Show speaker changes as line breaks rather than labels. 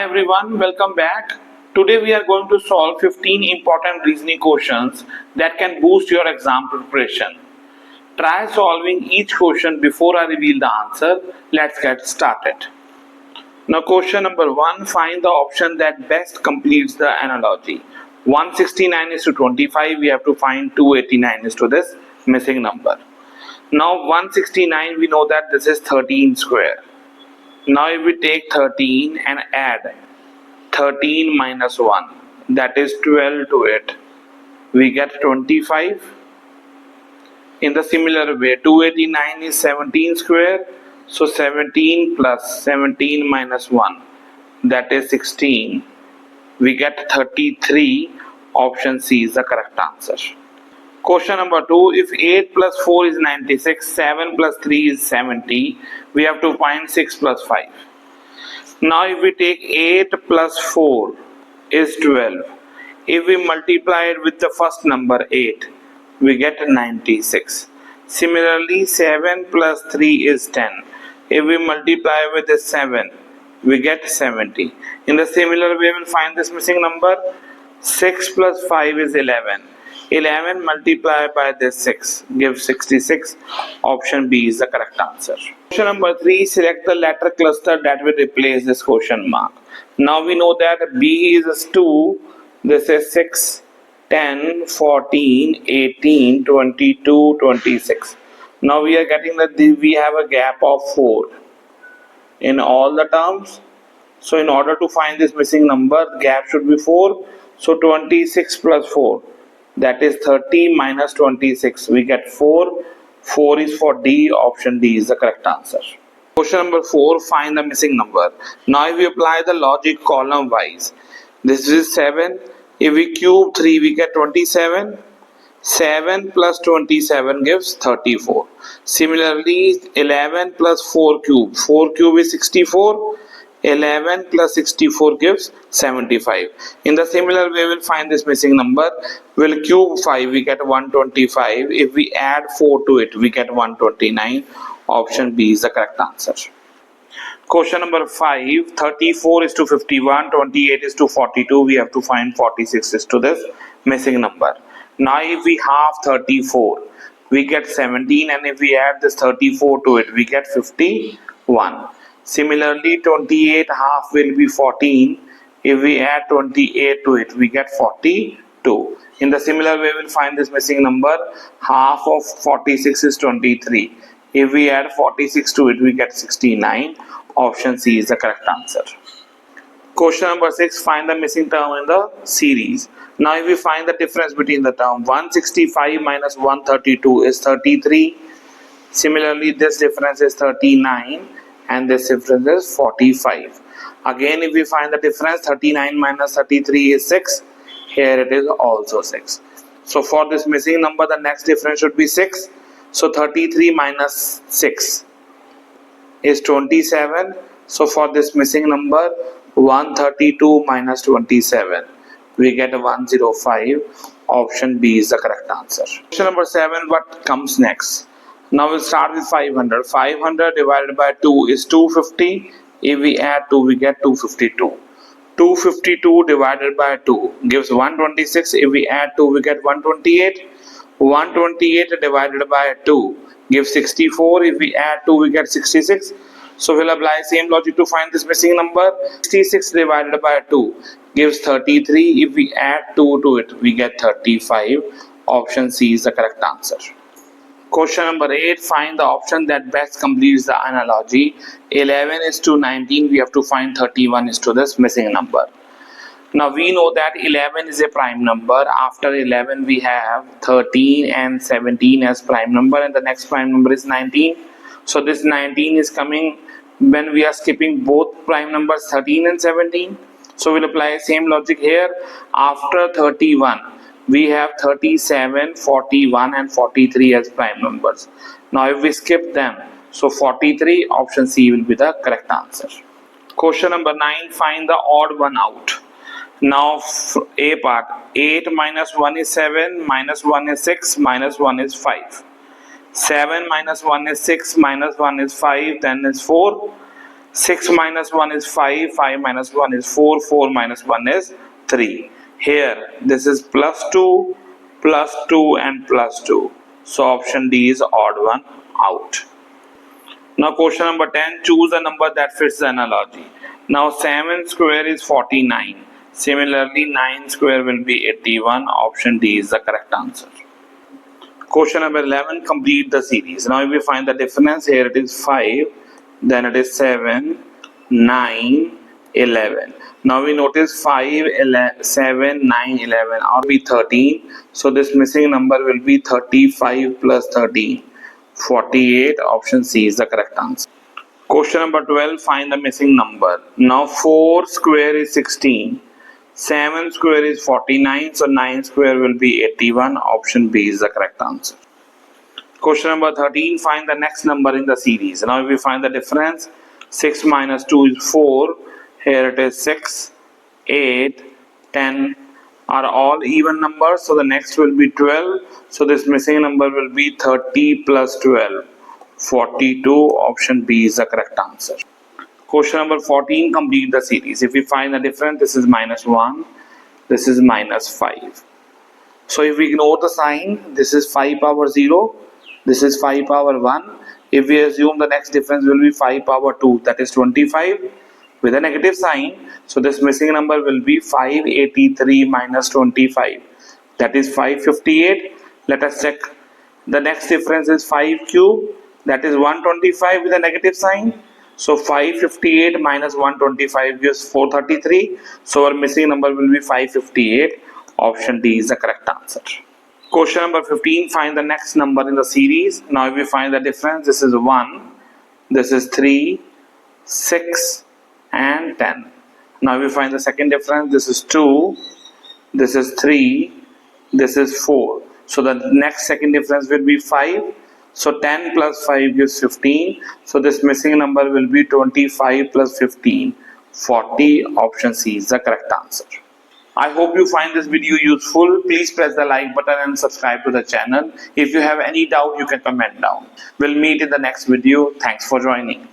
Hi everyone, welcome back. Today we are going to solve 15 important reasoning questions that can boost your exam preparation. Try solving each question before I reveal the answer. Let's get started. Now question number 1, find the option that best completes the analogy. 169 is to 25, we have to find 289 is to this missing number. Now 169, we know that this is 13 square. Now if we take 13 and add 13 minus 1, that is 12 to it, we get 25. In the similar way, 289 is 17 square, so 17 plus 17 minus 1, that is 16. We get 33. Option C is the correct answer. Question number 2, if 8 plus 4 is 96, 7 plus 3 is 70, we have to find 6 plus 5. Now if we take 8 plus 4 is 12. If we multiply it with the first number 8, we get 96. Similarly, 7 plus 3 is 10. If we multiply with the 7, we get 70. In the similar way, we'll find this missing number. 6 plus 5 is 11. 11 multiplied by this 6 gives 66. Option B is the correct answer. Question number 3, select the letter cluster that will replace this question mark. Now we know that B is 2, this is 6, 10, 14, 18, 22, 26. Now we are getting that we have a gap of 4 in all the terms. So in order to find this missing number, the gap should be 4. So 26 plus 4. That is 30 minus 26. We get 4. 4 is for D. Option D is the correct answer. Question number 4. Find the missing number. Now if we apply the logic column wise, this is 7. If we cube 3, we get 27. 7 plus 27 gives 34. Similarly, 11 plus 4 cube. 4 cube is 64. 11 plus 64 gives 75. In the similar way, we'll find this missing number. We'll cube 5, we get 125. If we add 4 to it, we get 129. Option B is the correct answer. Question number 5, 34 is to 51, 28 is to 42. We have to find 46 is to this missing number. Now if we half 34, we get 17, and if we add this 34 to it, we get 51. Similarly, 28 half will be 14. If we add 28 to it, we get 42. In the similar way, we'll find this missing number. Half of 46 is 23. If we add 46 to it, we get 69. Option C is the correct answer. Question number 6, find the missing term in the series. Now if we find the difference between the term, 165 minus 132 is 33. Similarly, this difference is 39. And this difference is 45. Again, if we find the difference, 39 minus 33 is 6. Here it is also 6. So for this missing number, the next difference should be 6. So 33 minus 6 is 27. So for this missing number, 132 minus 27, we get 105. Option B is the correct answer. Question number 7, what comes next? Now we'll start with 500. 500 divided by 2 is 250. If we add 2, we get 252. 252 divided by 2 gives 126. If we add 2, we get 128. 128 divided by 2 gives 64. If we add 2, we get 66. So we'll apply same logic to find this missing number. 66 divided by 2 gives 33. If we add 2 to it, we get 35. Option C is the correct answer. Question number 8, find the option that best completes the analogy. 11 is to 19, we have to find 31 is to this missing number. Now we know that 11 is a prime number. After 11 we have 13 and 17 as prime number, and the next prime number is 19. So this 19 is coming when we are skipping both prime numbers 13 and 17. So we'll apply same logic here. After 31, we have 37, 41 and 43 as prime numbers. Now if we skip them, so 43, option C will be the correct answer. Question number 9, find the odd one out. Now A part, 8 minus 1 is 7, minus 1 is 6, minus 1 is 5. 7 minus 1 is 6, minus 1 is 5, then is 4. 6 minus 1 is 5, 5 minus 1 is 4, 4 minus 1 is 3. Here, this is plus 2, and plus 2. So option D is odd one out. Now question number 10, choose a number that fits the analogy. Now 7 square is 49. Similarly, 9 square will be 81. Option D is the correct answer. Question number 11, complete the series. Now if we find the difference, here it is 5, then it is 7, 9, 11. Now we notice 5, 7, 9, 11 or be 13. So this missing number will be 35 plus 13. 48. Option C is the correct answer. Question number 12, find the missing number. Now 4 square is 16. 7 square is 49, so 9 square will be 81. Option B is the correct answer. Question number 13, find the next number in the series. Now if we find the difference, 6 minus 2 is 4. Here it is 6, 8, 10 are all even numbers. So the next will be 12. So this missing number will be 30 plus 12. 42. Option B is the correct answer. Question number 14, complete the series. If we find the difference, this is minus 1, this is minus 5. So if we ignore the sign, this is 5 power 0, this is 5 power 1. If we assume the next difference will be 5 power 2, that is 25 with a negative sign. So this missing number will be 583 minus 25, that is 558. Let us check. The next difference is 5 cube, that is 125 with a negative sign. So 558 minus 125 gives 433. So our missing number will be 558. Option D is the correct answer. Question number 15, find the next number in the series. Now if we find the difference, this is 1, this is 3, 6 and 10. Now if we find the second difference, this is 2, this is 3, this is 4. So the next second difference will be 5. So 10 plus 5 gives 15. So this missing number will be 25 plus 15. 40. Option C is the correct answer. I hope you find this video useful. Please press the like button and subscribe to the channel. If you have any doubt, you can comment down. We'll meet in the next video. Thanks for joining.